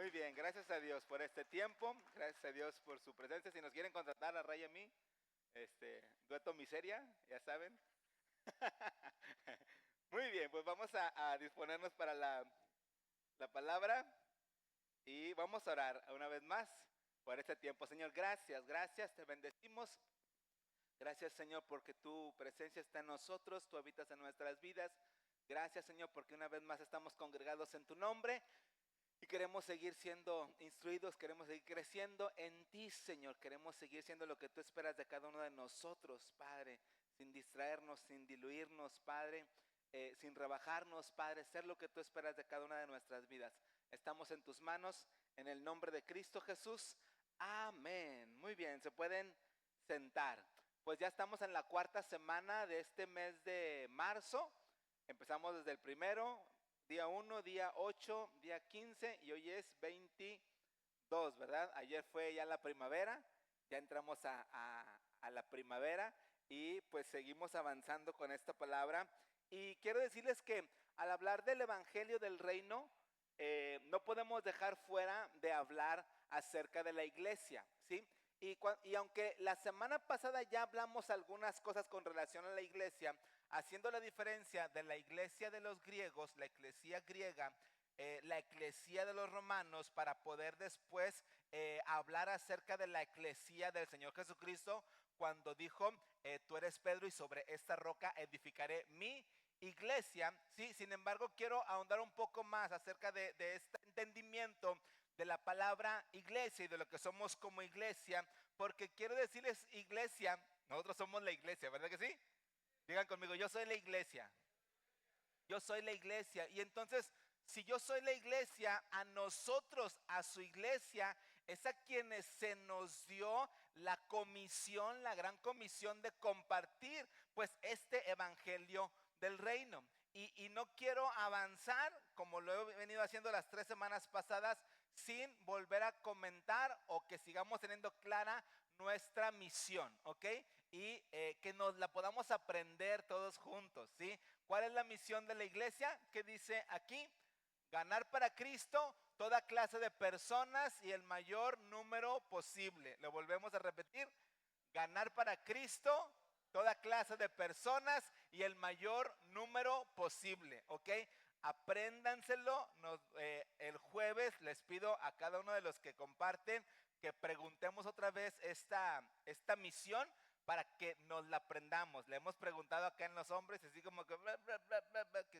Muy bien, gracias a Dios por este tiempo, gracias a Dios por su presencia. Si nos quieren contratar a Ray y a mí, dueto miseria, ya saben. Muy bien, pues vamos a disponernos para la palabra y vamos a orar una vez más por este tiempo. Señor, gracias, te bendecimos. Gracias, Señor, porque tu presencia está en nosotros, tú habitas en nuestras vidas. Gracias, Señor, porque una vez más estamos congregados en tu nombre. Y queremos seguir siendo instruidos, queremos seguir creciendo en ti, Señor. Queremos seguir siendo lo que tú esperas de cada uno de nosotros, Padre. Sin distraernos, sin diluirnos, Padre. Sin rebajarnos, Padre. Ser lo que tú esperas de cada una de nuestras vidas. Estamos en tus manos, en el nombre de Cristo Jesús. Amén. Muy bien, se pueden sentar. Pues ya estamos en la cuarta semana de este mes de marzo. Empezamos desde el primero. Día 1, día 8, día 15 y hoy es 22, ¿verdad? Ayer fue ya la primavera, ya entramos a la primavera y pues seguimos avanzando con esta palabra. Y quiero decirles que al hablar del Evangelio del Reino, no podemos dejar fuera de hablar acerca de la iglesia, ¿sí? Y aunque la semana pasada ya hablamos algunas cosas con relación a la iglesia, haciendo la diferencia de la iglesia de los griegos, la eclesía griega, la eclesía de los romanos, para poder después hablar acerca de la eclesía del Señor Jesucristo, cuando dijo, tú eres Pedro y sobre esta roca edificaré mi iglesia. Sí, sin embargo, quiero ahondar un poco más acerca de este entendimiento de la palabra iglesia y de lo que somos como iglesia, porque quiero decirles iglesia, nosotros somos la iglesia, ¿verdad que sí? Digan conmigo, yo soy la iglesia. Yo soy la iglesia. Y entonces, si yo soy la iglesia, a nosotros, a su iglesia, es a quienes se nos dio la comisión, la gran comisión de compartir, pues, este evangelio del reino. Y no quiero avanzar, como lo he venido haciendo las 3 semanas pasadas, sin volver a comentar o que sigamos teniendo clara nuestra misión, ¿ok? Y que nos la podamos aprender todos juntos, ¿sí? ¿Cuál es la misión de la iglesia? ¿Qué dice aquí? Ganar para Cristo toda clase de personas y el mayor número posible. Lo volvemos a repetir. Ganar para Cristo toda clase de personas y el mayor número posible, ¿ok? Apréndanselo. El jueves les pido a cada uno de los que comparten que preguntemos otra vez esta misión para que nos la aprendamos. Le hemos preguntado acá en los hombres, así como que,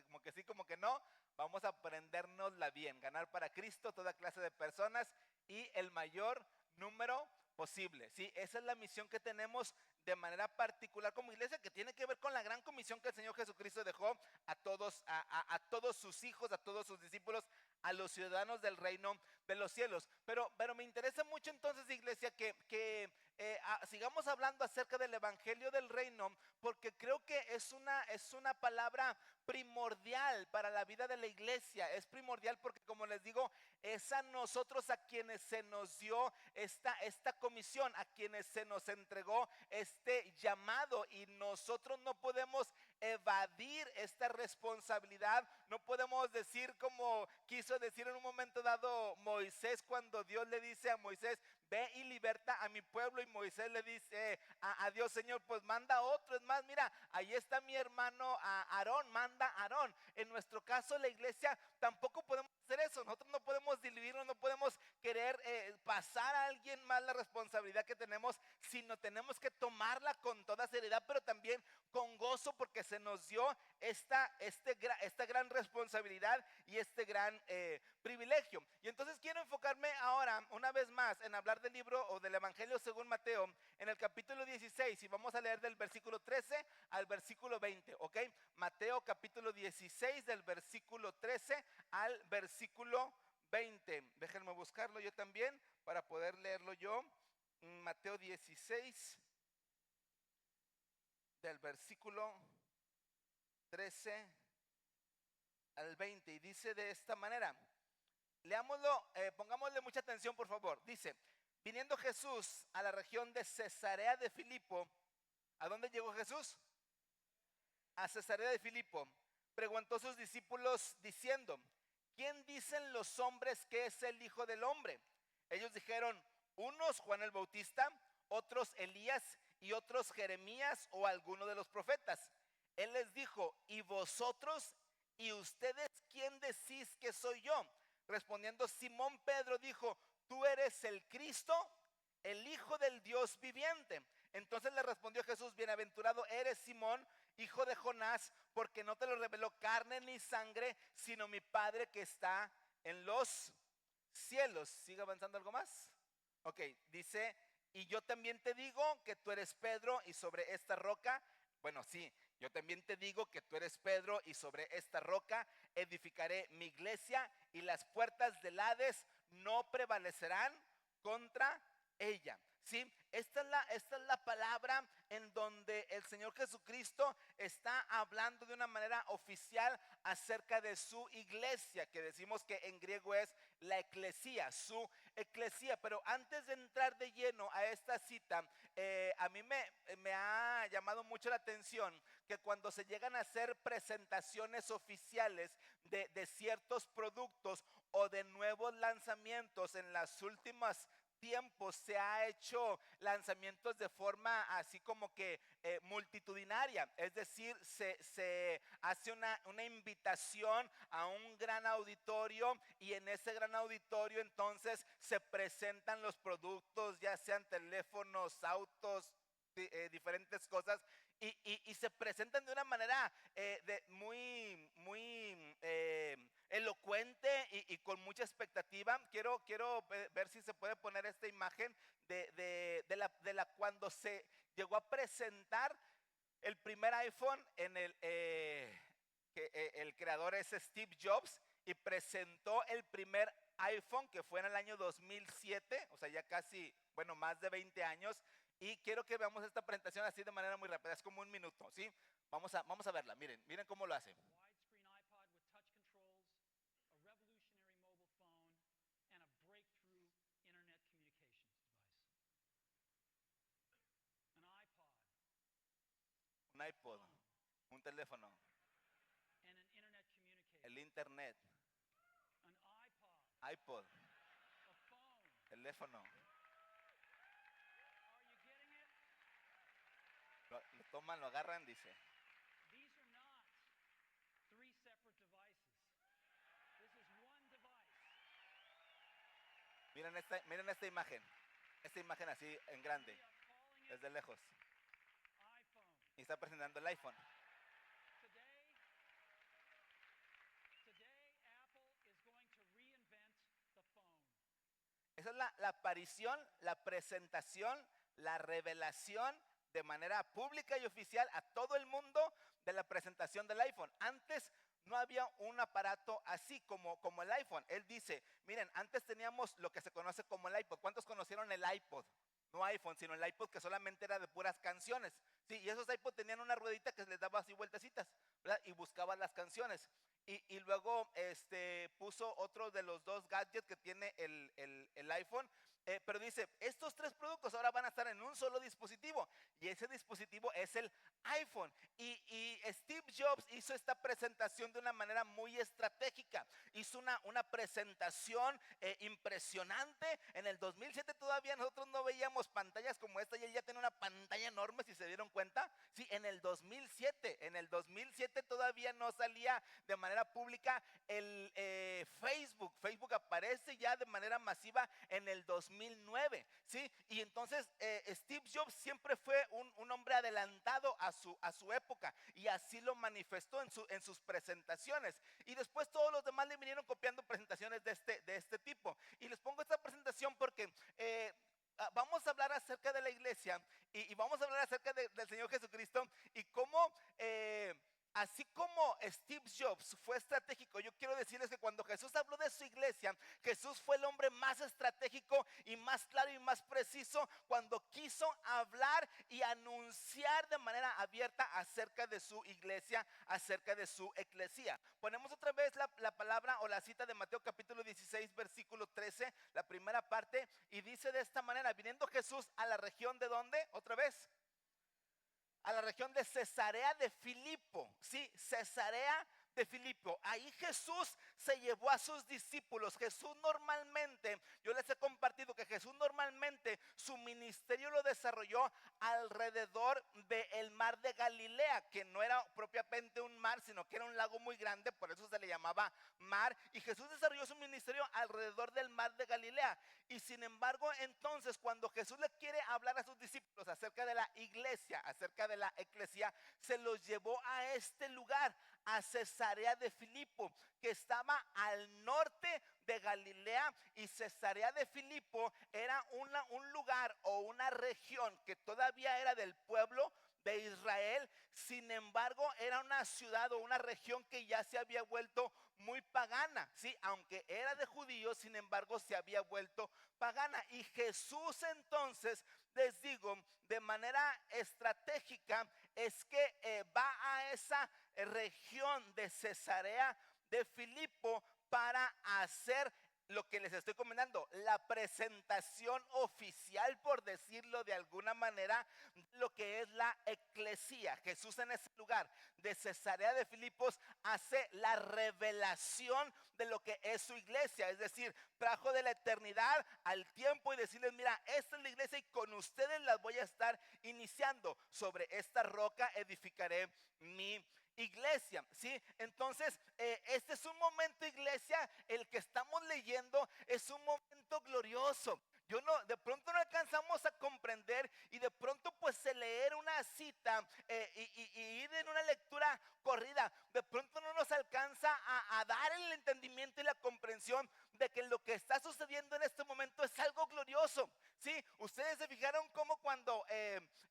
como que sí, como que no. Vamos a aprendernosla bien. Ganar para Cristo toda clase de personas y el mayor número posible. Sí, esa es la misión que tenemos de manera particular como iglesia, que tiene que ver con la gran comisión que el Señor Jesucristo dejó a todos, a todos sus hijos, a todos sus discípulos, a los ciudadanos del reino de los cielos. Pero me interesa mucho entonces, iglesia, que sigamos hablando acerca del evangelio del reino, porque creo que es una palabra primordial para la vida de la iglesia. Es primordial porque, como les digo, es a nosotros a quienes se nos dio esta comisión, a quienes se nos entregó este llamado, y nosotros no podemos evadir esta responsabilidad. No podemos decir como quiso decir en un momento dado Moisés, cuando Dios le dice a Moisés, ve y liberta a mi pueblo, y Moisés le dice a Dios, Señor, pues manda a otro. Es más, mira, ahí está mi hermano Aarón, manda a Aarón. En nuestro caso, la iglesia, tampoco podemos hacer eso. Nosotros no podemos diluirnos, no podemos querer pasar a alguien más la responsabilidad que tenemos, sino tenemos que tomarla con toda seriedad, pero también con gozo, porque se nos dio esta gran responsabilidad y este gran privilegio. Y entonces quiero enfocarme ahora una vez más en hablar del libro o del evangelio según Mateo, en el capítulo 16, y vamos a leer del versículo 13 al versículo 20, ¿ok? Mateo capítulo 16, del versículo 13 al versículo 20. Déjenme buscarlo yo también para poder leerlo yo. Mateo 16, del versículo 13 al 20, y dice de esta manera. Leámoslo, pongámosle mucha atención, por favor. Dice, viniendo Jesús a la región de Cesarea de Filipo. ¿A dónde llegó Jesús? A Cesarea de Filipo. Preguntó a sus discípulos diciendo, ¿quién dicen los hombres que es el Hijo del Hombre? Ellos dijeron, unos Juan el Bautista, otros Elías y otros Jeremías o alguno de los profetas. Él les dijo, ¿y vosotros? ¿Y ustedes quién decís que soy yo? Respondiendo Simón Pedro dijo, tú eres el Cristo, el Hijo del Dios viviente. Entonces le respondió Jesús, bienaventurado eres Simón, hijo de Jonás, porque no te lo reveló carne ni sangre, sino mi Padre que está en los cielos. ¿Sigue avanzando algo más? Ok, dice, y yo también te digo que tú eres Pedro y sobre esta roca, bueno, sí, yo también te digo que tú eres Pedro y sobre esta roca edificaré mi iglesia y las puertas del Hades no prevalecerán contra ella. ¿Sí? Esta es la palabra en donde el Señor Jesucristo está hablando de una manera oficial acerca de su iglesia, que decimos que en griego es la eclesía, su eclesía. Pero antes de entrar de lleno a esta cita, a mí me ha llamado mucho la atención que cuando se llegan a hacer presentaciones oficiales de ciertos productos o de nuevos lanzamientos en las últimas tiempos se ha hecho lanzamientos de forma así como que multitudinaria, es decir, se hace una invitación a un gran auditorio y en ese gran auditorio entonces se presentan los productos, ya sean teléfonos, autos, diferentes cosas y se presentan de una manera muy elocuente y con mucha expectativa. Quiero ver si se puede poner esta imagen de la cuando se llegó a presentar el primer iPhone en el creador es Steve Jobs y presentó el primer iPhone que fue en el año 2007, o sea ya casi, bueno, más de 20 años. Y quiero que veamos esta presentación así de manera muy rápida, es como un minuto, ¿sí? Vamos a verla, miren cómo lo hace. Widescreen iPod with touch controls, a revolutionary mobile phone, and a breakthrough internet communications device. An iPod. Un iPod, un teléfono, and an internet communicator. el internet, An iPod, a phone. teléfono. Are you getting it? Lo toman, lo agarran, dice. These are not three separate devices. This is one device. Miren esta imagen así en grande, We are calling it desde lejos. iPhone. Y está presentando el iPhone. Today Apple is going to reinvent the phone. Esa es la aparición, la presentación, la revelación de manera pública y oficial a todo el mundo de la presentación del iPhone. Antes no había un aparato así como el iPhone. Él dice, miren, antes teníamos lo que se conoce como el iPod. ¿Cuántos conocieron el iPod? No iPhone, sino el iPod que solamente era de puras canciones. Sí, y esos iPod tenían una ruedita que les daba así vueltecitas, ¿verdad? Y buscaba las canciones. Y luego puso otro de los dos gadgets que tiene el iPhone. Pero dice, estos tres productos ahora van a estar en un solo dispositivo. Y ese dispositivo es el iPhone. Y Steve Jobs hizo esta presentación de una manera muy estratégica. Hizo una presentación impresionante. En el 2007 todavía nosotros no veíamos pantallas como esta. Y él ya tiene una pantalla enorme, si se dieron cuenta. Sí, en el 2007 todavía no salía de manera pública el Facebook. Facebook aparece ya de manera masiva en el 2009, ¿sí? Y entonces Steve Jobs siempre fue un hombre adelantado a su época y así lo manifestó en sus presentaciones. Y después todos los demás le vinieron copiando presentaciones de este tipo. Y les pongo esta presentación porque vamos a hablar acerca de la iglesia y vamos a hablar acerca del Señor Jesucristo y cómo así como Steve Jobs fue estratégico, yo quiero decirles que cuando Jesús habló de su iglesia, Jesús fue el hombre más estratégico y más claro y más preciso cuando quiso hablar y anunciar de manera abierta acerca de su iglesia, acerca de su eclesía. Ponemos otra vez la palabra o la cita de Mateo capítulo 16 versículo 13, la primera parte, y dice de esta manera, viniendo Jesús a la región de ¿dónde? Otra vez. A la región de Cesarea de Filipo, sí, Cesarea de Filipo. Ahí Jesús se llevó a sus discípulos. Jesús normalmente, yo les he compartido que Jesús normalmente su ministerio lo desarrolló alrededor del mar de Galilea, que no era propiamente un mar, sino que era un lago muy grande, por eso se le llamaba mar. Y Jesús desarrolló su ministerio alrededor del mar de Galilea. Y sin embargo, entonces, cuando Jesús le quiere hablar a sus discípulos acerca de la iglesia, acerca de la eclesía, se los llevó a este lugar, a Cesarea de Filipo, que estaba al norte de Galilea. Y Cesarea de Filipo era un lugar o una región que todavía era del pueblo de Israel. Sin embargo, era una ciudad o una región que ya se había vuelto muy pagana, ¿sí? Aunque era de judíos, sin embargo, se había vuelto pagana. Y Jesús entonces, les digo, de manera estratégica, es que va a esa región de Cesarea de Filipo para hacer lo que les estoy comentando, la presentación oficial, por decirlo de alguna manera, lo que es la eclesía. Jesús en ese lugar de Cesarea de Filipos hace la revelación de lo que es su iglesia, es decir, trajo de la eternidad al tiempo y decirles, mira, esta es la iglesia y con ustedes las voy a estar iniciando. Sobre esta roca edificaré mi iglesia, ¿sí? Entonces, este es un momento, iglesia, el que estamos leyendo es un momento glorioso. De pronto no alcanzamos a comprender y de pronto pues leer una cita y ir en una lectura corrida, de pronto no nos alcanza a dar el entendimiento y la comprensión de que lo que está sucediendo en este momento es algo glorioso. Sí, ustedes se fijaron cómo cuando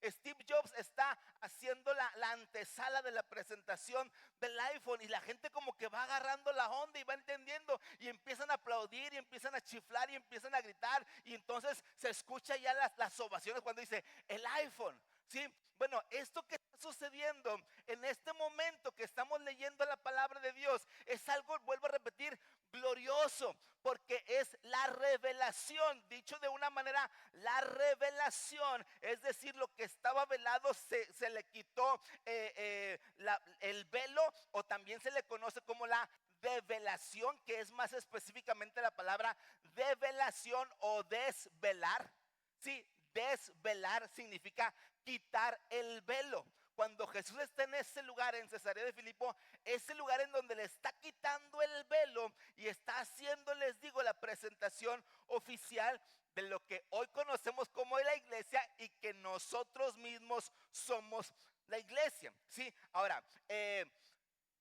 Steve Jobs está haciendo la antesala de la presentación del iPhone y la gente como que va agarrando la onda y va entendiendo y empiezan a aplaudir y empiezan a chiflar y empiezan a gritar y entonces se escucha ya las ovaciones cuando dice el iPhone. Sí, bueno, esto que está sucediendo en este momento que estamos leyendo la palabra de Dios es algo, vuelvo a repetir, glorioso, porque es la revelación. Dicho de una manera, la revelación, es decir, lo que estaba velado se le quitó el velo, o también se le conoce como la develación, que es más específicamente la palabra develación o desvelar. Sí, desvelar significa quitar el velo. Cuando Jesús está en ese lugar, en Cesarea de Filipo, ese lugar en donde le está quitando el velo y está haciendo, les digo, la presentación oficial de lo que hoy conocemos como la iglesia y que nosotros mismos somos la iglesia. Sí, ahora,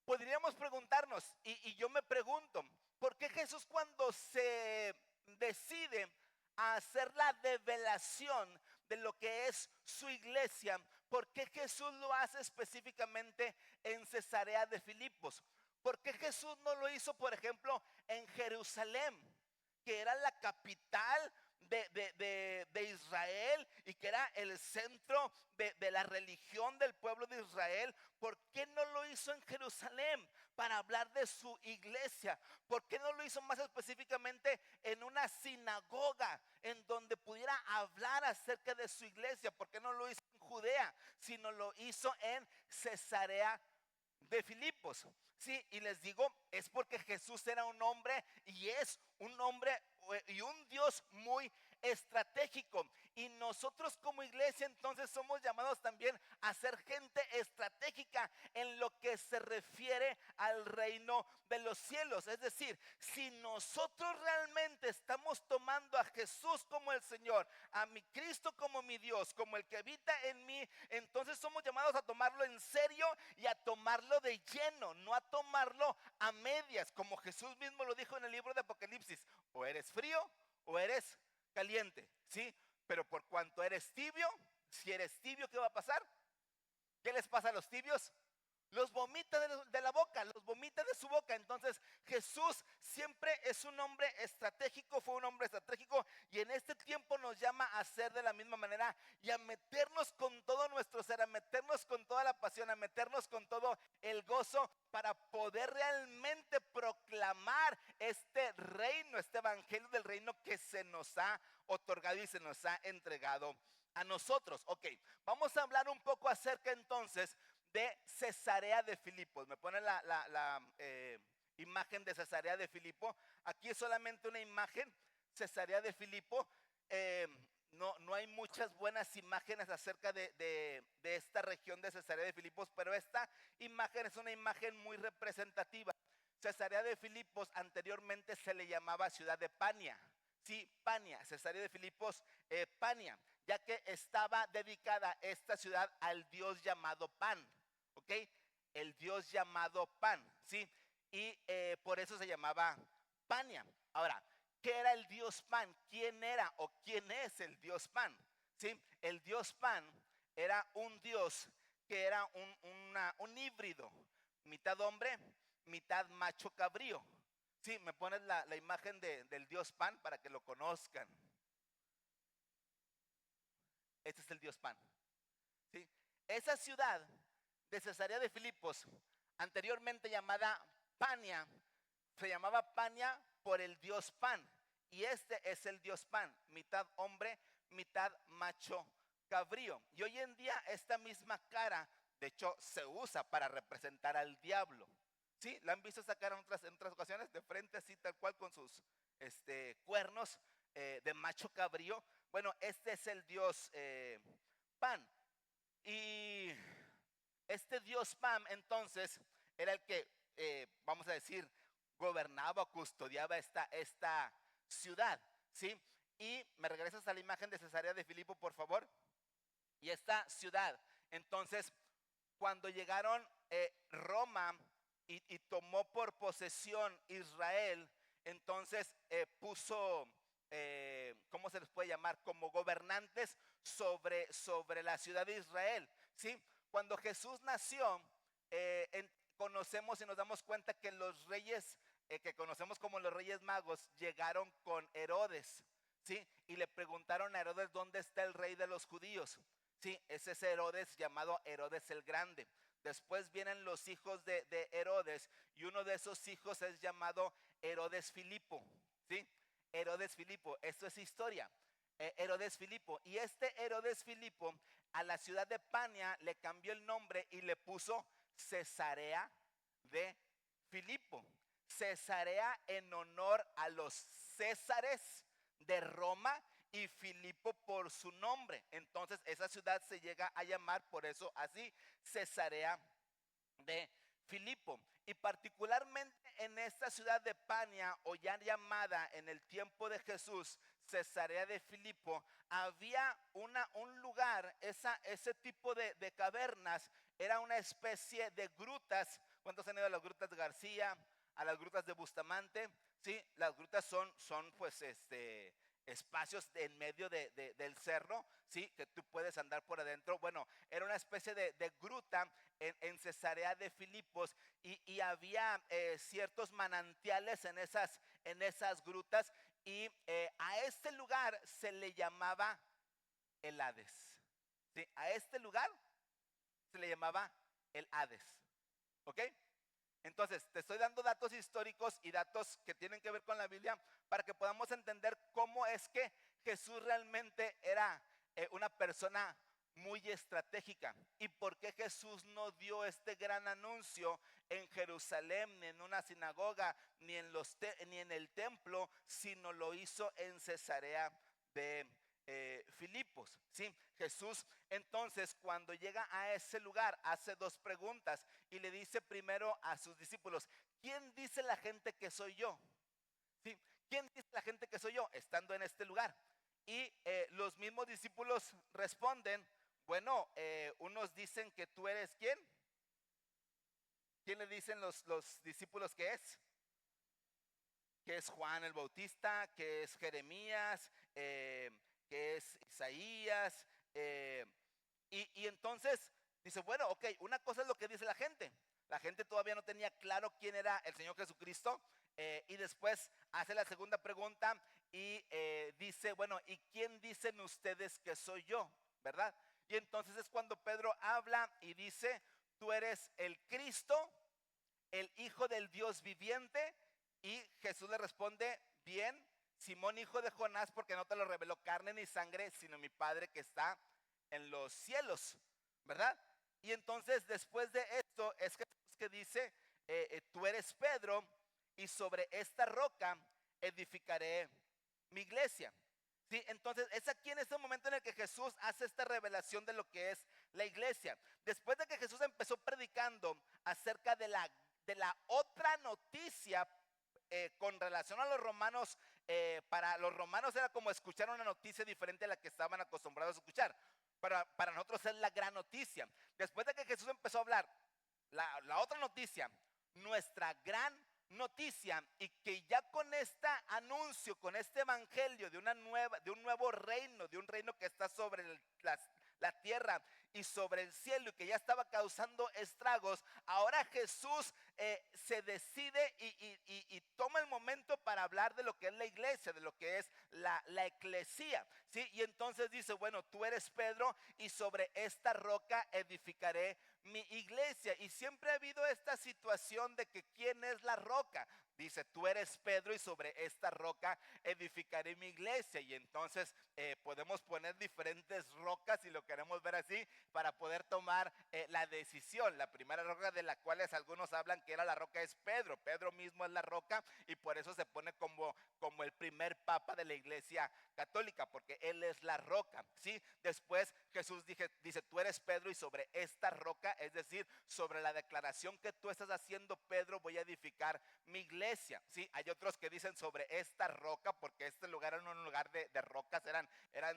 podríamos preguntarnos, y yo me pregunto, ¿por qué Jesús cuando se decide a hacer la develación de lo que es su iglesia, por qué Jesús lo hace específicamente en Cesarea de Filipos? ¿Por qué Jesús no lo hizo, por ejemplo, en Jerusalén, que era la capital de Israel y que era el centro de la religión del pueblo de Israel? ¿Por qué no lo hizo en Jerusalén para hablar de su iglesia? ¿Por qué no lo hizo más específicamente en una sinagoga en donde pudiera hablar acerca de su iglesia? ¿Por qué no lo hizo en Judea, sino lo hizo en Cesarea de Filipos? Sí, y les digo, es porque Jesús era un hombre y es un hombre y un Dios muy estratégico. Y nosotros como iglesia entonces somos llamados también a ser gente estratégica en lo que se refiere al reino de los cielos. Es decir, si nosotros realmente estamos tomando a Jesús como el Señor, a mi Cristo como mi Dios, como el que habita en mí, entonces somos llamados a tomarlo en serio y a tomarlo de lleno, no a tomarlo a medias, como Jesús mismo lo dijo en el libro de Apocalipsis: o eres frío o eres caliente, ¿sí? Pero por cuanto eres tibio, si eres tibio, ¿qué va a pasar? ¿Qué les pasa a los tibios? Los vomita de la boca, los vomita de su boca. Entonces Jesús siempre es un hombre estratégico, fue un hombre estratégico, y en este tiempo nos llama a ser de la misma manera y a meternos con todo nuestro ser, a meternos con toda la pasión, a meternos con todo el gozo para poder realmente proclamar este reino, este evangelio del reino que se nos ha otorgado y se nos ha entregado a nosotros. Ok, vamos a hablar un poco acerca entonces de Cesarea de Filipos. Me pone la imagen de Cesarea de Filipo. Aquí es solamente una imagen, Cesarea de Filipo. No hay muchas buenas imágenes acerca de esta región de Cesarea de Filipos, pero esta imagen es una imagen muy representativa. Cesarea de Filipos anteriormente se le llamaba ciudad de Pania. Sí, Pania, Cesarea de Filipos, Pania, ya que estaba dedicada esta ciudad al dios llamado Pan, ¿ok? El dios llamado Pan, ¿sí? Y por eso se llamaba Pania. Ahora, ¿qué era el dios Pan? ¿Quién era o quién es el dios Pan? ¿Sí? El dios Pan era un dios que era un híbrido, mitad hombre, mitad macho cabrío. Sí, me pones la imagen del dios Pan para que lo conozcan. Este es el dios Pan. ¿Sí? Esa ciudad de Cesarea de Filipos, anteriormente llamada Pania, se llamaba Pania por el dios Pan. Y este es el dios Pan, mitad hombre, mitad macho cabrío. Y hoy en día esta misma cara, de hecho, se usa para representar al diablo. ¿Sí? ¿La han visto esa cara en otras ocasiones? De frente así tal cual con sus cuernos de macho cabrío. Bueno, este es el dios Pan. Y este dios Pan entonces era el que, vamos a decir, gobernaba o custodiaba esta ciudad, ¿sí? Y me regresas a la imagen de Cesarea de Filipo, por favor. Y esta ciudad, entonces, cuando llegaron Roma y tomó por posesión Israel, entonces puso, ¿cómo se les puede llamar? Como gobernantes sobre la ciudad de Israel, ¿sí? Cuando Jesús nació, conocemos y nos damos cuenta que los reyes que conocemos como los Reyes Magos llegaron con Herodes, ¿sí? Y le preguntaron a Herodes dónde está el rey de los judíos. Sí, es ese Herodes llamado Herodes el Grande. Después vienen los hijos de Herodes y uno de esos hijos es llamado Herodes Filipo, ¿sí? Herodes Filipo, esto es historia. Herodes Filipo, y este Herodes Filipo a la ciudad de Pania le cambió el nombre y le puso Cesarea de Filipo. Cesarea en honor a los Césares de Roma y Filipo por su nombre. Entonces esa ciudad se llega a llamar por eso así, Cesarea de Filipo. Y particularmente en esta ciudad de Pania, o ya llamada en el tiempo de Jesús Cesarea de Filipo, había un lugar, ese tipo de cavernas, era una especie de grutas. ¿Cuántos han ido a las grutas de García, a las grutas de Bustamante? Sí, las grutas son pues espacios en medio del cerro, ¿sí? Que tú puedes andar por adentro. Bueno, era una especie de gruta en Cesarea de Filipos y había ciertos manantiales en esas grutas y a este lugar se le llamaba el Hades, ¿sí? A este lugar se le llamaba el Hades, ¿ok? Entonces, te estoy dando datos históricos y datos que tienen que ver con la Biblia para que podamos entender cómo es que Jesús realmente era una persona muy estratégica y por qué Jesús no dio este gran anuncio en Jerusalén, ni en una sinagoga, ni en el templo, sino lo hizo en Cesarea de Filipos, ¿sí? Jesús entonces cuando llega a ese lugar hace dos preguntas y le dice primero a sus discípulos: ¿quién dice la gente que soy yo? ¿Sí? ¿Quién dice la gente que soy yo? Estando en este lugar. Y los mismos discípulos responden: bueno, unos dicen que tú eres ¿quién? ¿Quién le dicen los discípulos que es? Que es Juan el Bautista, que es Jeremías, que es Isaías. Y entonces dice, bueno, ok, una cosa es lo que dice la gente. La gente todavía no tenía claro quién era el Señor Jesucristo. Y después hace la segunda pregunta y dice, bueno, ¿y quién dicen ustedes que soy yo? ¿Verdad? Y entonces es cuando Pedro habla y dice, tú eres el Cristo, el Hijo del Dios viviente. Y Jesús le responde, bien, Simón, hijo de Jonás, porque no te lo reveló carne ni sangre, sino mi Padre que está en los cielos, ¿verdad? Y entonces después de esto es Jesús que dice, tú eres Pedro y sobre esta roca edificaré mi iglesia. Sí, entonces es aquí en este momento en el que Jesús hace esta revelación de lo que es la iglesia. Después de que Jesús empezó predicando acerca de la otra noticia con relación a los romanos, para los romanos era como escuchar una noticia diferente a la que estaban acostumbrados a escuchar. Para nosotros es la gran noticia. Después de que Jesús empezó a hablar la otra noticia, nuestra gran noticia, y que ya con este anuncio, con este evangelio de un nuevo reino, de un reino que está sobre la tierra y sobre el cielo y que ya estaba causando estragos, ahora Jesús se decide y toma el momento para hablar de lo que es la iglesia, de lo que es la eclesía, ¿sí? Y entonces dice, bueno, tú eres Pedro y sobre esta roca edificaré mi iglesia. Y siempre ha habido esta situación de que ¿quién es la roca? Dice, tú eres Pedro y sobre esta roca edificaré mi iglesia. Y entonces podemos poner diferentes rocas, si lo queremos ver así, para poder tomar la decisión. La primera roca de la cual algunos hablan que era la roca es Pedro. Pedro mismo es la roca y por eso se pone como el primer papa de la iglesia católica, porque él es la roca, ¿sí? Después Jesús dice, tú eres Pedro y sobre esta roca, es decir, sobre la declaración que tú estás haciendo, Pedro, voy a edificar mi iglesia, ¿sí? Hay otros que dicen sobre esta roca, porque este lugar era un lugar de rocas, eran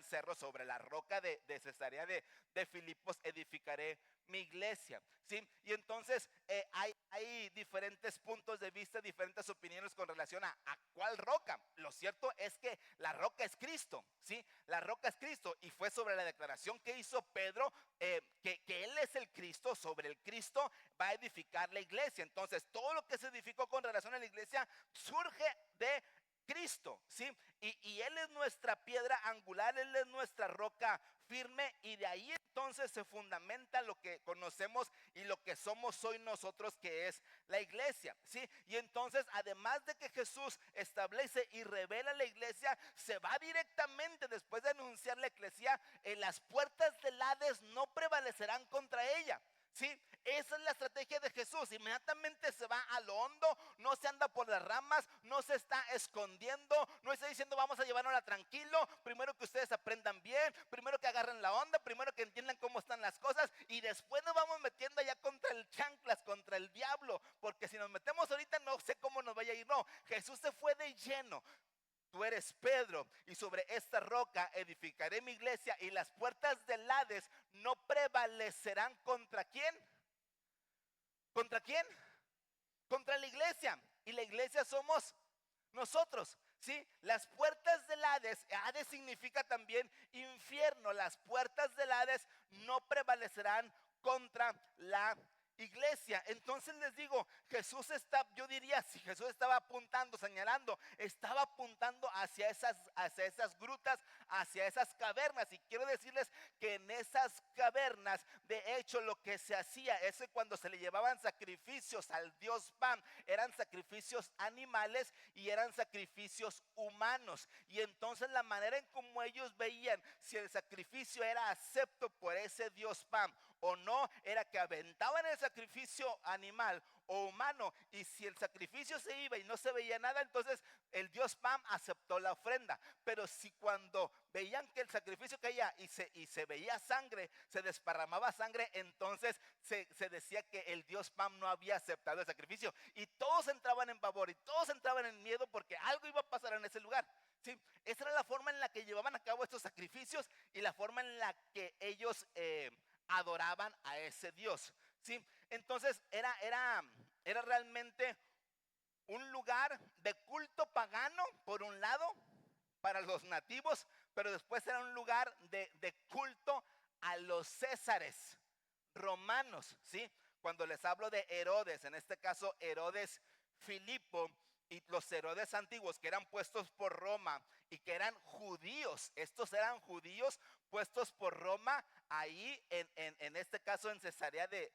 cerros. Sobre la roca de Cesarea de Filipos edificaré mi iglesia, ¿sí? Y entonces hay diferentes puntos de vista, diferentes opiniones con relación a cuál roca. Lo cierto es que la roca es Cristo, ¿sí? La roca es Cristo, y fue sobre la declaración que hizo Pedro, que Él es el Cristo. Sobre el Cristo va a edificar la iglesia. Entonces todo lo que se edificó con relación a la iglesia surge de Cristo, ¿sí? Y Él es nuestra piedra angular, Él es nuestra roca firme, y de ahí entonces se fundamenta lo que conocemos y lo que somos hoy nosotros, que es la iglesia, ¿sí? Y entonces, además de que Jesús establece y revela la iglesia, se va directamente después de anunciar la iglesia, las puertas del Hades no prevalecerán contra ella. ¿Sí? Esa es la estrategia de Jesús. Inmediatamente se va a lo hondo, no se anda por las ramas, no se está escondiendo, no está diciendo vamos a llevárnosla tranquilo. Primero que ustedes aprendan bien, primero que agarren la onda, primero que entiendan cómo están las cosas, y después nos vamos metiendo allá contra el chanclas, contra el diablo, porque si nos metemos ahorita no sé cómo nos vaya a ir. No, Jesús se fue de lleno. Tú eres Pedro y sobre esta roca edificaré mi iglesia, y las puertas del Hades no prevalecerán ¿contra quién? ¿Contra quién? Contra la iglesia. Y la iglesia somos nosotros, ¿sí? Las puertas del Hades, Hades significa también infierno. Las puertas del Hades no prevalecerán contra la iglesia. Entonces les digo, yo diría, si Jesús estaba apuntando, señalando, estaba apuntando hacia esas grutas, hacia esas cavernas. Y quiero decirles que en esas cavernas, de hecho, lo que se hacía es que cuando se le llevaban sacrificios al dios Pan, eran sacrificios animales y eran sacrificios humanos. Y entonces la manera en como ellos veían si el sacrificio era acepto por ese dios Pan o no, era que aventaban el sacrificio animal o humano, y si el sacrificio se iba y no se veía nada, entonces el dios Pan aceptó la ofrenda. Pero si cuando veían que el sacrificio caía y se veía sangre, se desparramaba sangre, entonces se decía que el dios Pan no había aceptado el sacrificio, y todos entraban en pavor y todos entraban en miedo porque algo iba a pasar en ese lugar, ¿sí? Esa era la forma en la que llevaban a cabo estos sacrificios y la forma en la que ellos adoraban a ese Dios, ¿sí? Entonces era realmente un lugar de culto pagano, por un lado, para los nativos, pero después era un lugar de culto a los césares romanos, ¿sí? Cuando les hablo de Herodes, en este caso Herodes Filipo, y los Herodes antiguos que eran puestos por Roma y que eran judíos, estos eran judíos puestos por Roma ahí en este caso en Cesarea de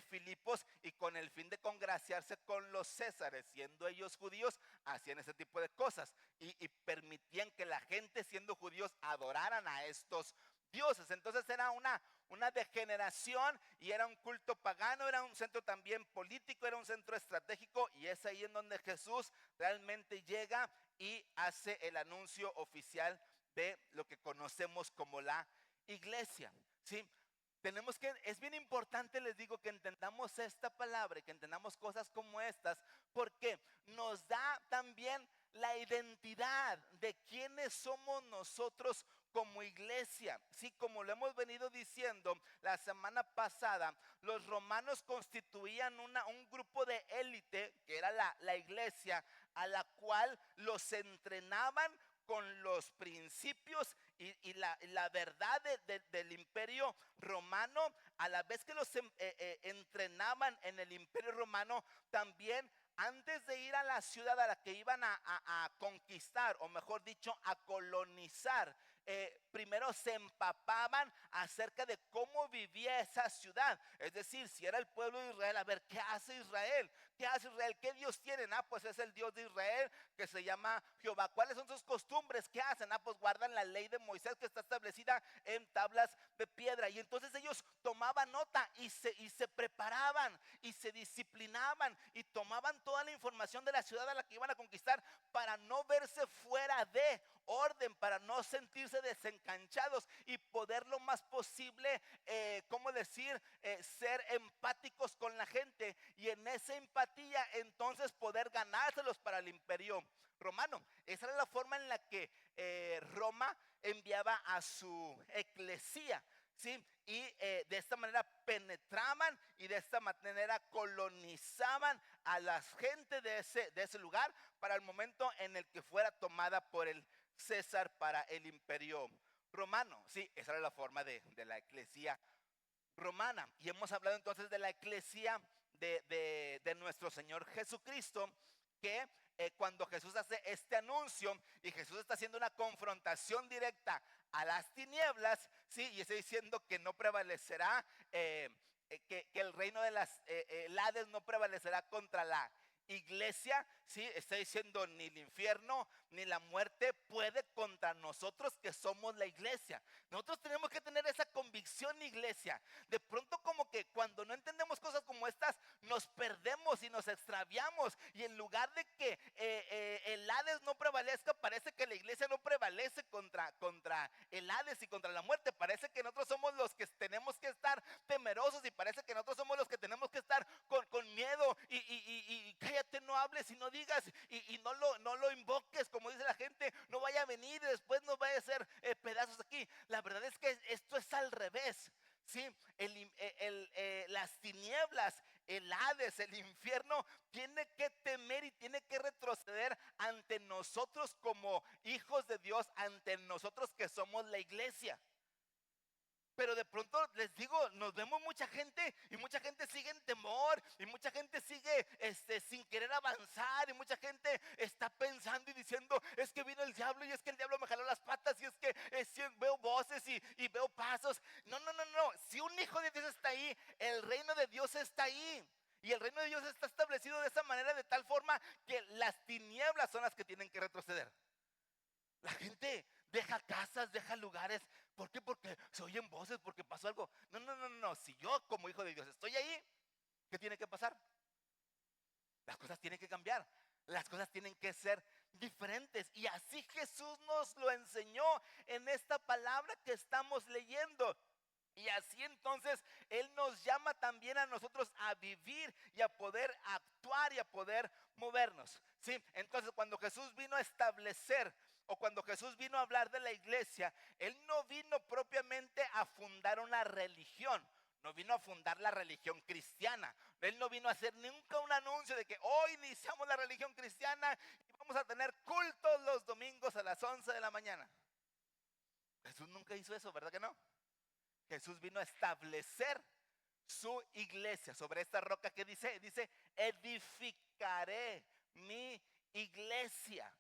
Filipos, y con el fin de congraciarse con los césares, siendo ellos judíos, hacían ese tipo de cosas y permitían que la gente, siendo judíos, adoraran a estos dioses. Entonces era una degeneración y era un culto pagano, era un centro también político, era un centro estratégico, y es ahí en donde Jesús realmente llega y hace el anuncio oficial de lo que conocemos como la iglesia, ¿sí? Es bien importante, les digo, que entendamos esta palabra y que entendamos cosas como estas, porque nos da también la identidad de quiénes somos nosotros como iglesia. Sí, como lo hemos venido diciendo la semana pasada, los romanos constituían un grupo de élite, que era la iglesia, a la cual los entrenaban con los principios y la verdad del imperio romano. A la vez que los entrenaban en el imperio romano, también antes de ir a la ciudad a la que iban a conquistar, o mejor dicho, a colonizar, primero se empapaban acerca de cómo vivía esa ciudad. Es decir, si era el pueblo de Israel, a ver, ¿qué hace Israel? ¿Qué hace Israel? ¿Qué Dios tienen? Pues es el Dios de Israel, que se llama Jehová. ¿Cuáles son sus costumbres? ¿Qué hacen? Pues guardan la ley de Moisés, que está establecida en tablas de piedra. Y entonces ellos tomaban nota y se preparaban y se disciplinaban y tomaban toda la información de la ciudad a la que iban a conquistar, para no verse fuera de orden, para no sentirse desencanchados y poder lo más posible, ¿cómo decir? Ser empáticos con la gente, y en esa empatía entonces poder ganárselos para el imperio romano. Esa era la forma en la que Roma enviaba a su eclesía, ¿sí? Y de esta manera penetraban y de esta manera colonizaban a la gente de ese lugar, para el momento en el que fuera tomada por el César para el imperio romano. Sí, esa era la forma de la eclesía romana. Y hemos hablado entonces de la eclesía de nuestro Señor Jesucristo, que cuando Jesús hace este anuncio y Jesús está haciendo una confrontación directa a las tinieblas, ¿sí? Y está diciendo que no prevalecerá, que el reino de el Hades no prevalecerá contra la iglesia, ¿sí? Está diciendo, ni el infierno ni la muerte puede contra nosotros, que somos la iglesia. Nosotros tenemos que tener esa convicción, iglesia. De pronto, como que cuando no entendemos cosas como estas, nos perdemos y nos extraviamos, y en lugar de que el Hades no prevalezca, parece que la iglesia no prevalece contra el Hades y contra la muerte. Parece que nosotros somos los que tenemos que estar temerosos, y parece que nosotros somos los que tenemos que estar con miedo, y cállate, no hables y no digas, y no lo invoques, como dice la gente, no vaya a venir y después nos vaya a hacer pedazos aquí. La verdad es que esto es al revés, ¿sí? Las tinieblas, el Hades, el infierno, tiene que temer y tiene que retroceder ante nosotros como hijos de Dios, ante nosotros que somos la iglesia. Pero de pronto, les digo, nos vemos mucha gente, y mucha gente sigue en temor, y mucha gente sigue sin querer avanzar, y mucha gente está pensando y diciendo, es que vino el diablo, y es que el diablo me jaló las patas, y es que veo voces y veo pasos. No, si un hijo de Dios está ahí, el reino de Dios está ahí. Y el reino de Dios está establecido de esa manera, de tal forma que las tinieblas son las que tienen que retroceder. La gente deja casas, deja lugares. ¿Por qué? Porque se oyen voces, porque pasó algo. No. Si yo como hijo de Dios estoy ahí, ¿qué tiene que pasar? Las cosas tienen que cambiar. Las cosas tienen que ser diferentes. Y así Jesús nos lo enseñó en esta palabra que estamos leyendo. Y así entonces Él nos llama también a nosotros a vivir y a poder actuar y a poder movernos, ¿sí? Entonces, cuando Jesús vino a establecer, o cuando Jesús vino a hablar de la iglesia, Él no vino propiamente a fundar una religión. No vino a fundar la religión cristiana. Él no vino a hacer nunca un anuncio de que hoy iniciamos la religión cristiana y vamos a tener cultos los domingos a las 11 de la mañana. Jesús nunca hizo eso, ¿verdad que no? Jesús vino a establecer su iglesia sobre esta roca que dice, edificaré mi iglesia.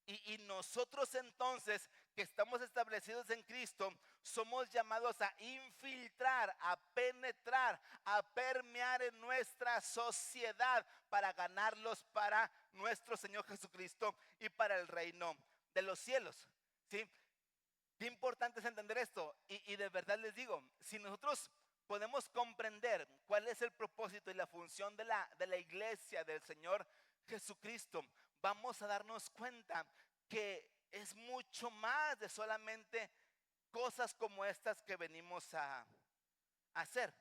Y nosotros entonces, que estamos establecidos en Cristo, somos llamados a infiltrar, a penetrar, a permear en nuestra sociedad para ganarlos para nuestro Señor Jesucristo y para el reino de los cielos, ¿sí? Qué importante es entender esto. Y de verdad les digo, si nosotros podemos comprender cuál es el propósito y la función de la iglesia del Señor Jesucristo, vamos a darnos cuenta que es mucho más de solamente cosas como estas que venimos a hacer.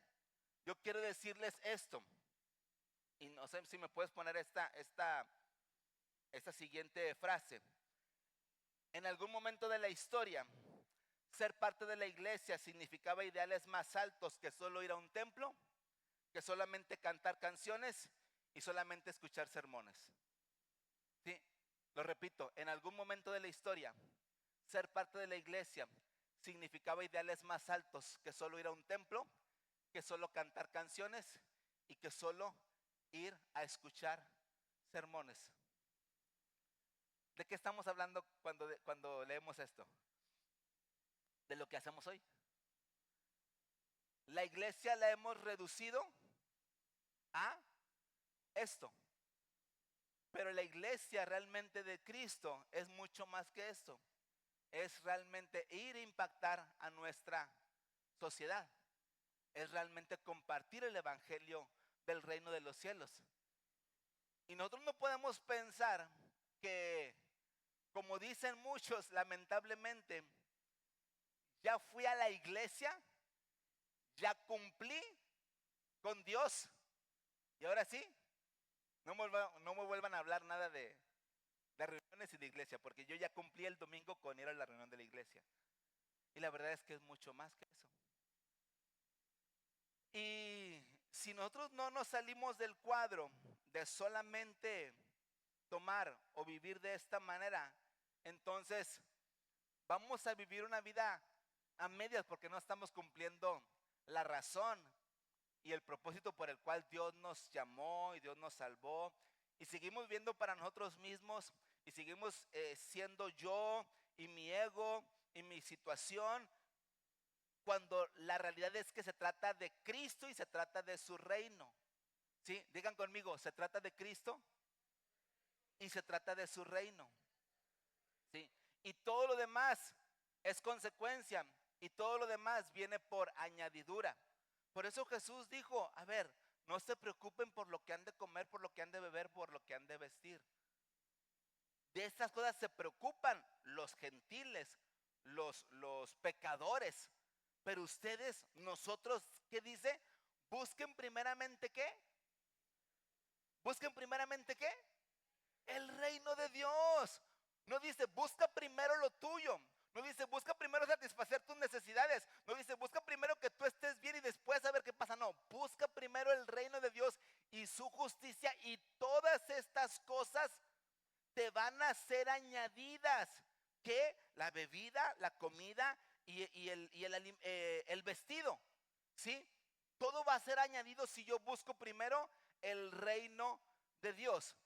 Yo quiero decirles esto, y no sé si me puedes poner esta siguiente frase. En algún momento de la historia, ser parte de la iglesia significaba ideales más altos que solo ir a un templo, que solamente cantar canciones y solamente escuchar sermones. Sí, lo repito, en algún momento de la historia, ser parte de la iglesia significaba ideales más altos que solo ir a un templo, que solo cantar canciones y que solo ir a escuchar sermones. ¿De qué estamos hablando cuando leemos esto? De lo que hacemos hoy. La iglesia la hemos reducido a esto. Pero la iglesia realmente de Cristo es mucho más que esto. Es realmente ir a impactar a nuestra sociedad. Es realmente compartir el evangelio del reino de los cielos. Y nosotros no podemos pensar que, como dicen muchos, lamentablemente, ya fui a la iglesia, ya cumplí con Dios y ahora sí, no me vuelvan a hablar nada de reuniones y de iglesia, porque yo ya cumplí el domingo con ir a la reunión de la iglesia. Y la verdad es que es mucho más que eso. Y si nosotros no nos salimos del cuadro de solamente tomar o vivir de esta manera, entonces vamos a vivir una vida a medias porque no estamos cumpliendo la razón y el propósito por el cual Dios nos llamó y Dios nos salvó. Y seguimos viendo para nosotros mismos y seguimos siendo yo y mi ego y mi situación, cuando la realidad es que se trata de Cristo y se trata de su reino. ¿Sí? Digan conmigo, se trata de Cristo y se trata de su reino. ¿Sí? Y todo lo demás es consecuencia y todo lo demás viene por añadidura. Por eso Jesús dijo, a ver, no se preocupen por lo que han de comer, por lo que han de beber, por lo que han de vestir. De estas cosas se preocupan los gentiles, los pecadores. Pero ustedes, nosotros, ¿qué dice? Busquen primeramente ¿qué? Busquen primeramente ¿qué? El reino de Dios. No dice busca primero lo tuyo. No dice busca primero satisfacer tus necesidades. No dice busca primero que tú estés bien y después a ver qué pasa. No, busca primero el reino de Dios y su justicia, y todas estas cosas te van a ser añadidas. ¿Qué? La bebida, la comida y el vestido. ¿Sí? Todo va a ser añadido si yo busco primero el reino de Dios.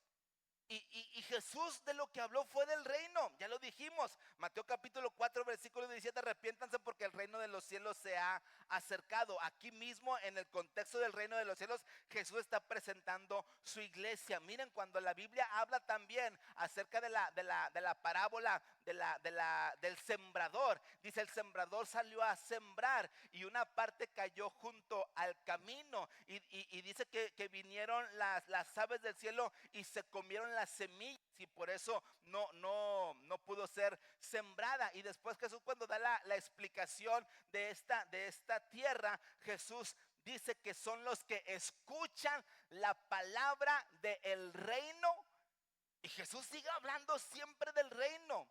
Y Jesús de lo que habló fue del reino, ya lo dijimos, Mateo capítulo 4 versículo 17, arrepiéntanse porque el reino de los cielos se ha acercado. Aquí mismo en el contexto del reino de los cielos, Jesús está presentando su iglesia. Miren, cuando la Biblia habla también acerca de la parábola del sembrador, dice el sembrador salió a sembrar y una parte cayó junto al camino y dice que vinieron las aves del cielo y se comieron las semillas y por eso no pudo ser sembrada. Y después Jesús, cuando da la explicación de esta tierra, Jesús dice que son los que escuchan la palabra del reino. Y Jesús sigue hablando siempre del reino.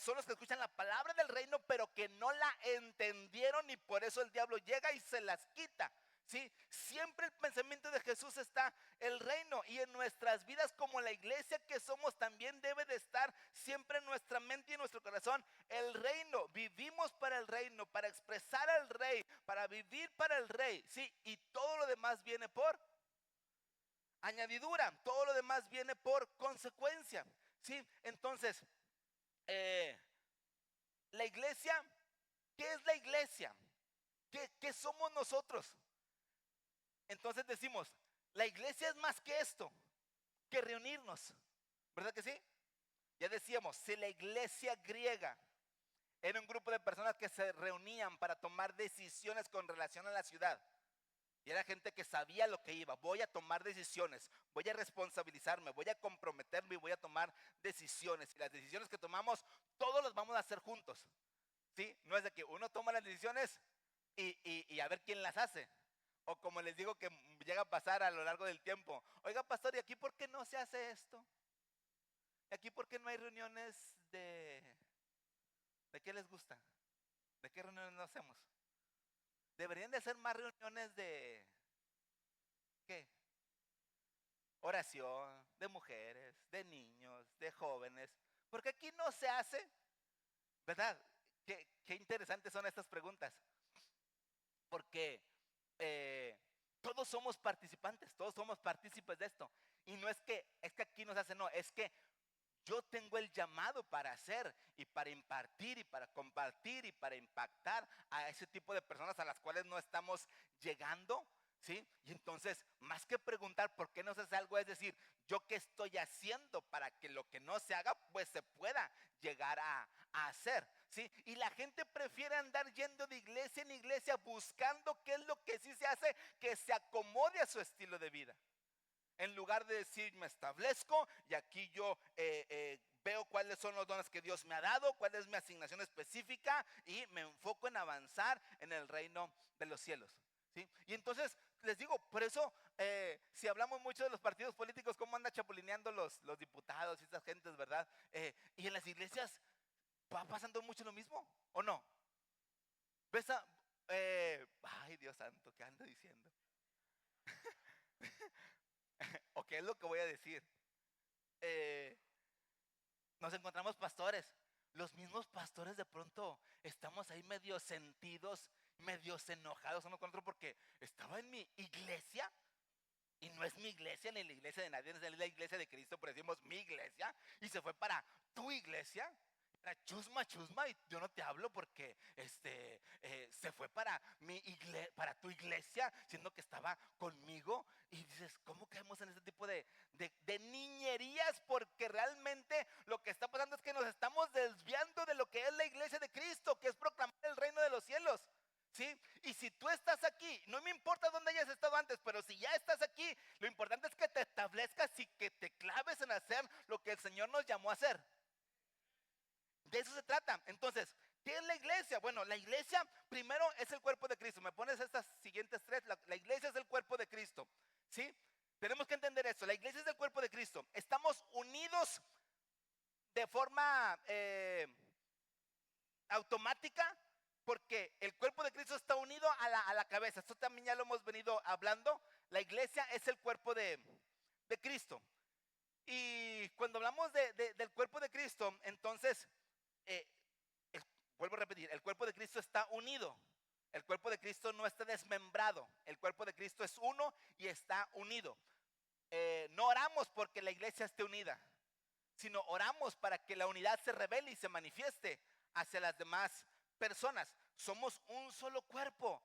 Son los que escuchan la palabra del reino, pero que no la entendieron y por eso el diablo llega y se las quita. ¿Sí? Siempre el pensamiento de Jesús está el reino, y en nuestras vidas como la iglesia que somos también debe de estar siempre en nuestra mente y en nuestro corazón el reino. Vivimos para el reino, para expresar al rey, para vivir para el rey, ¿sí? Y todo lo demás viene por añadidura, todo lo demás viene por consecuencia, ¿sí? Entonces, la iglesia, ¿qué es la iglesia? ¿Qué somos nosotros? Entonces decimos, la iglesia es más que esto, que reunirnos, ¿verdad que sí? Ya decíamos, si la iglesia griega Era un grupo de personas que se reunían para tomar decisiones con relación a la ciudad. Y era gente que sabía lo que iba. Voy a tomar decisiones, voy a responsabilizarme, voy a comprometerme y voy a tomar decisiones. Y las decisiones que tomamos, todos las vamos a hacer juntos. ¿Sí? No es de que uno toma las decisiones y a ver quién las hace. O como les digo que llega a pasar a lo largo del tiempo. Oiga, pastor, ¿y aquí por qué no se hace esto? ¿Y aquí por qué no hay reuniones de qué les gusta? ¿De qué reuniones no hacemos? Deberían de ser más reuniones de ¿qué? Oración, de mujeres, de niños, de jóvenes. Porque aquí no se hace, ¿verdad? Qué interesantes son estas preguntas. Porque todos somos participantes, todos somos partícipes de esto. Y no es que aquí nos hace, no, es que yo tengo el llamado para hacer y para impartir y para compartir y para impactar a ese tipo de personas a las cuales no estamos llegando, ¿sí? Y entonces, más que preguntar por qué no se hace algo, es decir, yo qué estoy haciendo para que lo que no se haga, pues se pueda llegar a hacer, ¿sí? Y la gente prefiere andar yendo de iglesia en iglesia buscando qué es lo que sí se hace que se acomode a su estilo de vida. En lugar de decir, me establezco y aquí yo veo cuáles son los dones que Dios me ha dado, cuál es mi asignación específica y me enfoco en avanzar en el reino de los cielos, ¿sí? Y entonces les digo, por eso si hablamos mucho de los partidos políticos, cómo anda chapulineando los diputados y estas gentes, ¿verdad? Y en las iglesias va pasando mucho lo mismo, ¿o no? ¿Ves ay, Dios santo, ¿qué ando diciendo? ¿O qué es lo que voy a decir? Nos encontramos pastores. Los mismos pastores de pronto estamos ahí medio sentidos, medios enojados uno con otro porque estaba en mi iglesia y no es mi iglesia ni la iglesia de nadie, es la iglesia de Cristo, pero decimos mi iglesia y se fue para tu iglesia. Era chusma y yo no te hablo porque se fue para para tu iglesia, siendo que estaba conmigo. Y dices, ¿cómo caemos en este tipo de niñerías? Porque realmente lo que está pasando es que nos estamos desviando de lo que es la iglesia de Cristo, que es proclamar el reino de los cielos, ¿sí? Y si tú estás aquí, no me importa dónde hayas estado antes, pero si ya estás aquí, lo importante es que te establezcas y que te claves en hacer lo que el Señor nos llamó a hacer. De eso se trata. Entonces, ¿qué es la iglesia? Bueno, la iglesia primero es el cuerpo de Cristo. Me pones estas siguientes tres. La iglesia es el cuerpo de Cristo, ¿sí? Tenemos que entender esto. La iglesia es el cuerpo de Cristo. Estamos unidos de forma automática porque el cuerpo de Cristo está unido a la cabeza. Esto también ya lo hemos venido hablando. La iglesia es el cuerpo de Cristo. Y cuando hablamos del cuerpo de Cristo, entonces eh, vuelvo a repetir, el cuerpo de Cristo está unido. El cuerpo de Cristo no está desmembrado. El cuerpo de Cristo es uno y está unido. No oramos porque la iglesia esté unida, sino oramos para que la unidad se revele y se manifieste hacia las demás personas. Somos un solo cuerpo.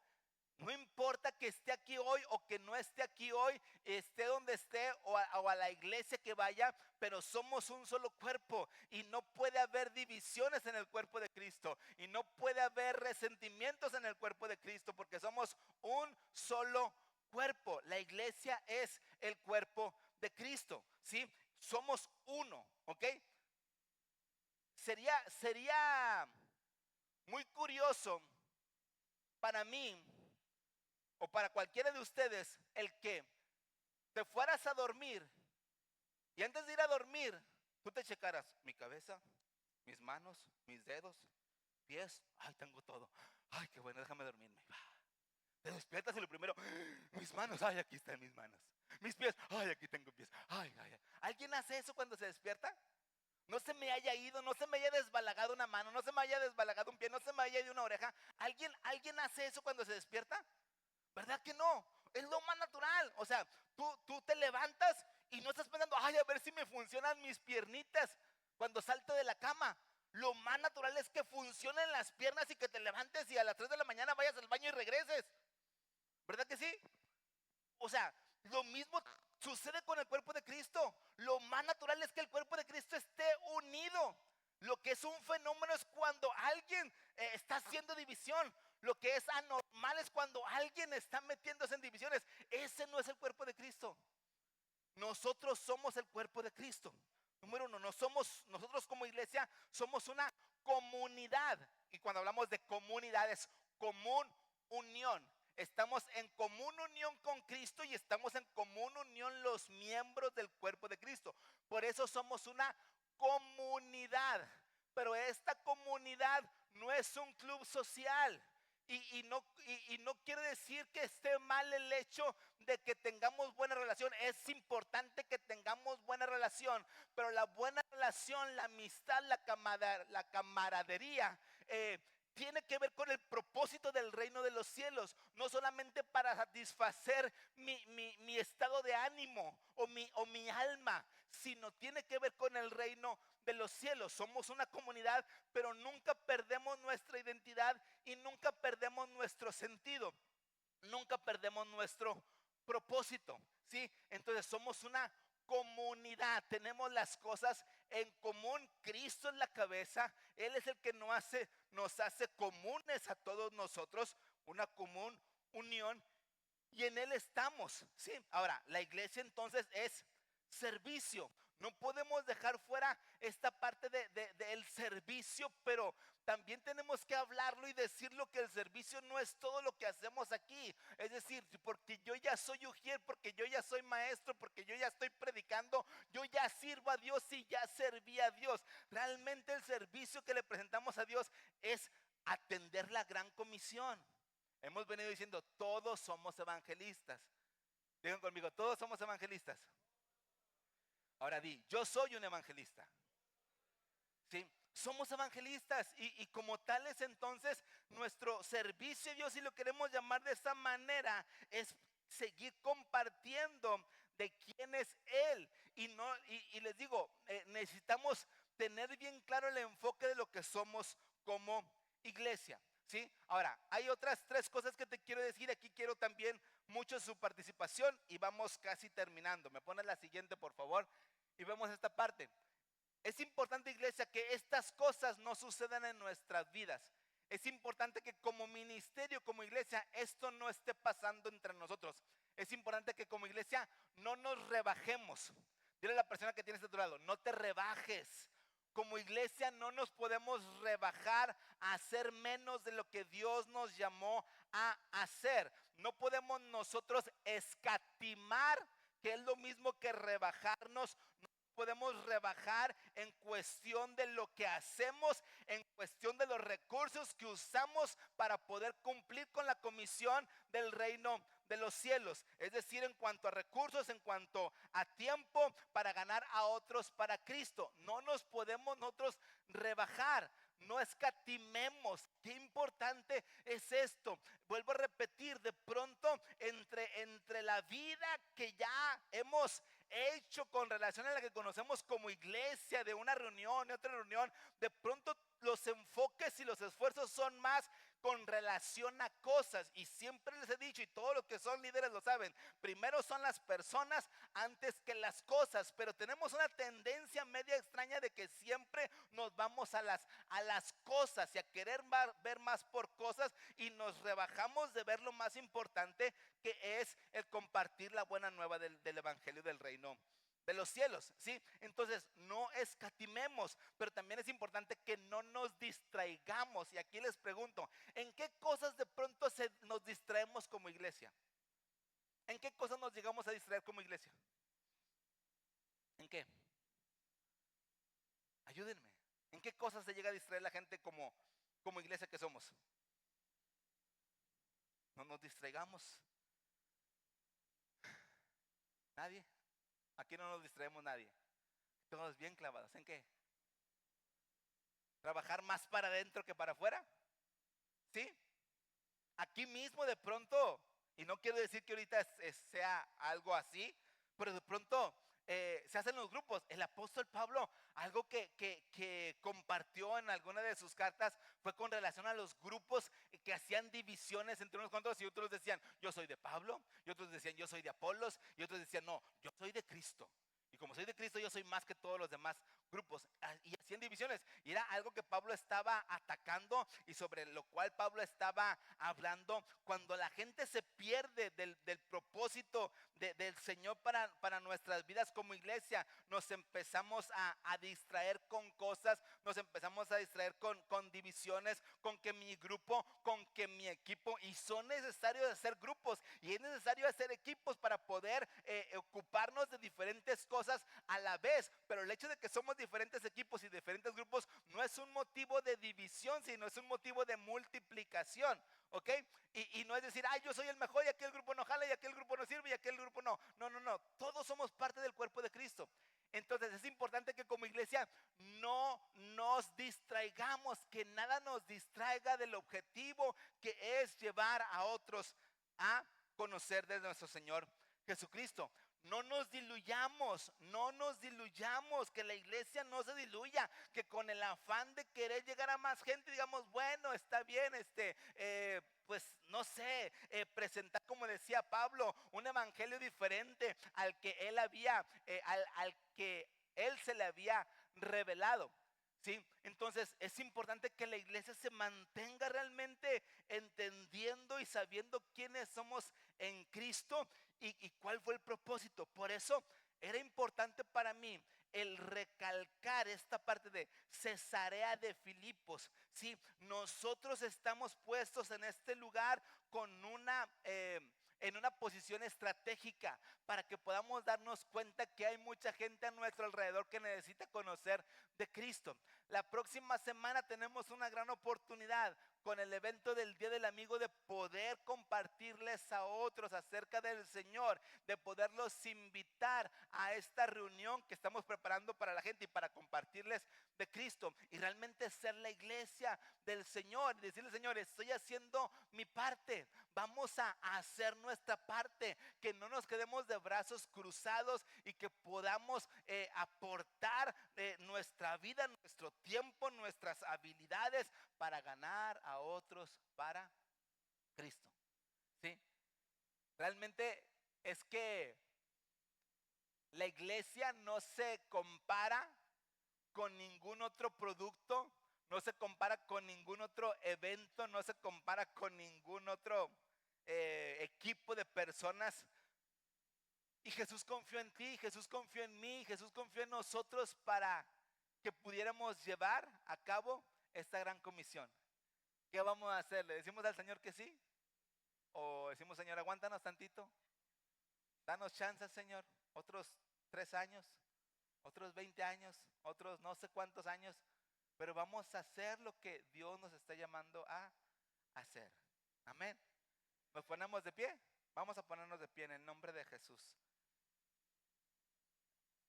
No importa que esté aquí hoy o que no esté aquí hoy, esté donde esté o a la iglesia que vaya, pero somos un solo cuerpo y no puede haber divisiones en el cuerpo de Cristo y no puede haber resentimientos en el cuerpo de Cristo porque somos un solo cuerpo. La iglesia es el cuerpo de Cristo, ¿sí? Somos uno, ¿ok? Sería muy curioso para mí o para cualquiera de ustedes el que te fueras a dormir y antes de ir a dormir tú te checaras mi cabeza, mis manos, mis dedos, pies, ay, tengo todo, ay, qué bueno, déjame dormirme. Te despiertas y lo primero, mis manos, ay, aquí están mis manos, mis pies, ay, aquí tengo pies, ay, ay, ay. ¿Alguien hace eso cuando se despierta? No se me haya ido, no se me haya desbalagado una mano, no se me haya desbalagado un pie, no se me haya ido una oreja. ¿Alguien hace eso cuando se despierta? ¿Verdad que no? Es lo más natural. O sea, tú te levantas y no estás pensando, ay, a ver si me funcionan mis piernitas cuando salto de la cama. Lo más natural es que funcionen las piernas y que te levantes y a las 3 de la mañana vayas al baño y regreses. ¿Verdad que sí? O sea, lo mismo sucede con el cuerpo de Cristo. Lo más natural es que el cuerpo de Cristo esté unido. Lo que es un fenómeno es cuando alguien está haciendo división. Lo que es anormal es cuando alguien está metiéndose en divisiones. Ese no es el cuerpo de Cristo. Nosotros somos el cuerpo de Cristo. Número uno, nosotros como iglesia somos una comunidad. Y cuando hablamos de comunidad es común unión. Estamos en común unión con Cristo y estamos en común unión los miembros del cuerpo de Cristo. Por eso somos una comunidad. Pero esta comunidad no es un club social. Y no quiere decir que esté mal el hecho de que tengamos buena relación. Es importante que tengamos buena relación, pero la buena relación, la amistad, la camaradería, tiene que ver con el propósito del reino de los cielos. No solamente para satisfacer mi estado de ánimo o mi alma, sino tiene que ver con el reino de los cielos. Somos una comunidad, pero nunca perdemos nuestra identidad y nunca perdemos nuestro sentido. Nunca perdemos nuestro propósito, ¿sí? Entonces somos una comunidad, tenemos las cosas en común. Cristo es la cabeza, Él es el que nos hace comunes a todos nosotros, una común unión, y en Él estamos, ¿sí? Ahora, la iglesia entonces es servicio. No podemos dejar fuera esta parte del servicio, pero también tenemos que hablarlo y decirlo, que el servicio no es todo lo que hacemos aquí. Es decir, porque yo ya soy ujier, porque yo ya soy maestro, porque yo ya estoy predicando, yo ya sirvo a Dios y ya serví a Dios. Realmente el servicio que le presentamos a Dios es atender la gran comisión. Hemos venido diciendo, todos somos evangelistas. Digan conmigo, todos somos evangelistas. Ahora di, yo soy un evangelista. ¿Sí? Somos evangelistas y como tales entonces nuestro servicio a Dios, si lo queremos llamar de esta manera, es seguir compartiendo de quién es Él. Y les digo, necesitamos tener bien claro el enfoque de lo que somos como iglesia. ¿Sí? Ahora, hay otras 3 cosas que te quiero decir. Aquí quiero también mucho su participación y vamos casi terminando. Me pones la siguiente, por favor, y vemos esta parte. Es importante, iglesia, que estas cosas no sucedan en nuestras vidas. Es importante que como ministerio, como iglesia, esto no esté pasando entre nosotros. Es importante que como iglesia no nos rebajemos. Dile a la persona que tienes a tu lado, no te rebajes. Como iglesia no nos podemos rebajar a hacer menos de lo que Dios nos llamó a hacer. No podemos nosotros escatimar, que es lo mismo que rebajarnos. No podemos rebajar en cuestión de lo que hacemos, en cuestión de los recursos que usamos para poder cumplir con la comisión del reino de los cielos. Es decir, en cuanto a recursos, en cuanto a tiempo para ganar a otros para Cristo. No nos podemos nosotros rebajar. No escatimemos. Qué importante es esto. Vuelvo a repetir, de pronto entre la vida que ya hemos hecho con relación a la que conocemos como iglesia, de una reunión y otra reunión, de pronto los enfoques y los esfuerzos son más con relación a cosas. Y siempre les he dicho, y todos los que son líderes lo saben, primero son las personas antes que las cosas. Pero tenemos una tendencia media extraña de que siempre nos vamos a las cosas y a querer ver más por cosas, y nos rebajamos de ver lo más importante, que es el compartir la buena nueva del evangelio del reino de los cielos, ¿sí? Entonces no escatimemos, pero también es importante que no nos distraigamos. Y aquí les pregunto, ¿en qué cosas de pronto nos distraemos como iglesia? ¿En qué cosas nos llegamos a distraer como iglesia? ¿En qué? Ayúdenme. ¿En qué cosas se llega a distraer la gente como iglesia que somos? No nos distraigamos. Nadie. Aquí no nos distraemos nadie. Todos bien clavados. ¿En qué? ¿Trabajar más para adentro que para afuera? ¿Sí? Aquí mismo de pronto, y no quiero decir que ahorita sea algo así, pero de pronto se hacen los grupos. El apóstol Pablo, algo que compartió en alguna de sus cartas, fue con relación a los grupos que hacían divisiones entre unos cuantos, y otros decían, yo soy de Pablo, y otros decían, yo soy de Apolos, y otros decían, no, yo soy de Cristo. Y como soy de Cristo, yo soy más que todos los demás grupos. Y así hacían divisiones. Y era algo que Pablo estaba atacando y sobre lo cual Pablo estaba hablando. Cuando la gente se pierde del propósito del Señor para nuestras vidas como iglesia, nos empezamos a distraer con cosas, nos empezamos a distraer con divisiones, con que mi grupo, con que mi equipo, y son necesarios hacer grupos y es necesario hacer equipos para poder ocuparnos de diferentes cosas a la vez. Pero el hecho de que somos diferentes equipos y diferentes grupos no es un motivo de división, sino es un motivo de multiplicación. ¿Ok? Y no es decir, ay, yo soy el mejor y aquel grupo no jala y aquel grupo no sirve y aquel grupo no. No. Todos somos parte del cuerpo de Cristo. Entonces es importante que como iglesia no nos distraigamos, que nada nos distraiga del objetivo que es llevar a otros a conocer de nuestro Señor Jesucristo. No nos diluyamos, que la iglesia no se diluya, que con el afán de querer llegar a más gente digamos, bueno, está bien, pues no sé, presentar, como decía Pablo, un evangelio diferente al que él había, al que él se le había revelado. ¿Sí? Entonces es importante que la iglesia se mantenga realmente entendiendo y sabiendo quiénes somos en Cristo y cuál fue el propósito. Por eso era importante para mí el recalcar esta parte de Cesarea de Filipos. ¿Sí? Nosotros estamos puestos en este lugar con en una posición estratégica para que podamos darnos cuenta que hay mucha gente a nuestro alrededor que necesita conocer de Cristo. La próxima semana tenemos una gran oportunidad con el evento del Día del Amigo de poder compartirles a otros acerca del Señor, de poderlos invitar a esta reunión que estamos preparando para la gente y para compartirles de Cristo y realmente ser la iglesia del Señor y decirle, Señor, estoy haciendo mi parte, vamos a hacer nuestra parte, que no nos quedemos de brazos cruzados y que podamos aportar nuestra vida, nuestro tiempo, nuestras habilidades para ganar a otros para Cristo. ¿Sí? Realmente es que la iglesia no se compara con ningún otro producto, no se compara con ningún otro evento, no se compara con ningún otro equipo de personas. Y Jesús confió en ti, Jesús confió en mí, Jesús confió en nosotros para que pudiéramos llevar a cabo esta gran comisión. ¿Qué vamos a hacer? ¿Le decimos al Señor que sí? ¿O decimos, Señor, aguántanos tantito? Danos chance, Señor, otros 3 años, otros 20 años, otros no sé cuántos años, pero vamos a hacer lo que Dios nos está llamando a hacer. Amén. ¿Nos ponemos de pie? Vamos a ponernos de pie en el nombre de Jesús.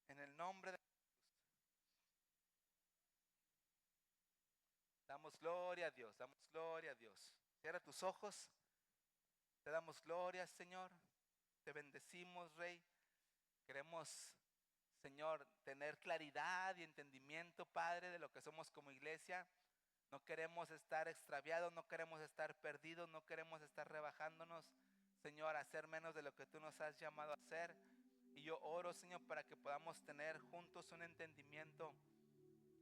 En el nombre de Jesús. Damos gloria a Dios, damos gloria a Dios. Cierra tus ojos. Te damos gloria, Señor. Te bendecimos, Rey. Queremos, Señor, tener claridad y entendimiento, Padre, de lo que somos como iglesia. No queremos estar extraviados, no queremos estar perdidos, no queremos estar rebajándonos, Señor, a hacer menos de lo que tú nos has llamado a hacer. Y yo oro, Señor, para que podamos tener juntos un entendimiento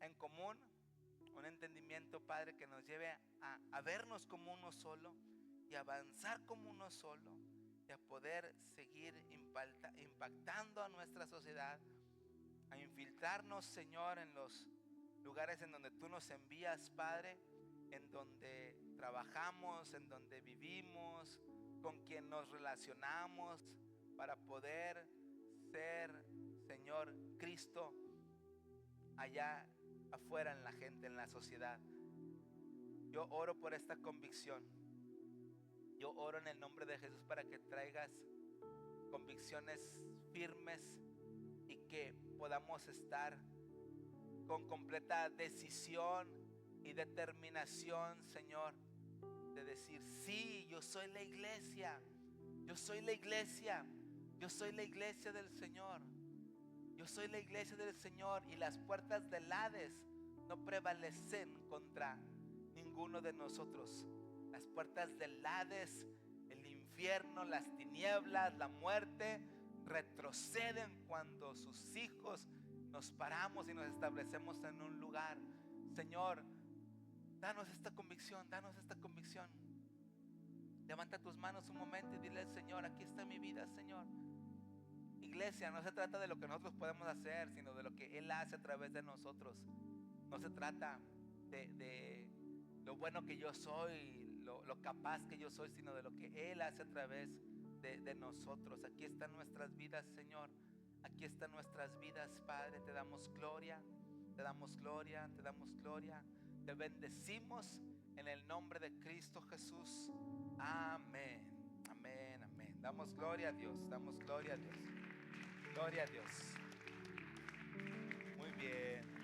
en común, un entendimiento, Padre, que nos lleve a vernos como uno solo y avanzar como uno solo y a poder seguir impactando a nuestra sociedad, a infiltrarnos, Señor, en los lugares en donde tú nos envías, Padre, en donde trabajamos, en donde vivimos, con quien nos relacionamos, para poder ser, Señor, Cristo allá afuera en la gente, en la sociedad. Yo oro por esta convicción. Yo oro en el nombre de Jesús para que traigas convicciones firmes y que podamos estar con completa decisión y determinación, Señor, de decir, sí, yo soy la iglesia, yo soy la iglesia, yo soy la iglesia del Señor, yo soy la iglesia del Señor, y las puertas del Hades no prevalecen contra ninguno de nosotros. Las puertas del Hades, el infierno, las tinieblas, la muerte retroceden cuando sus hijos nos paramos y nos establecemos en un lugar. Señor, danos esta convicción, danos esta convicción. Levanta tus manos un momento y dile al Señor, aquí está mi vida, Señor. Iglesia, no se trata de lo que nosotros podemos hacer, sino de lo que Él hace a través de nosotros. No se trata de lo bueno que yo soy, lo capaz que yo soy, sino de lo que Él hace a través de nosotros. Aquí están nuestras vidas, Señor. Aquí están nuestras vidas, Padre. Te damos gloria, te damos gloria, te damos gloria. Te bendecimos en el nombre de Cristo Jesús. Amén, amén, amén. Damos gloria a Dios, damos gloria a Dios. Gloria a Dios. Muy bien.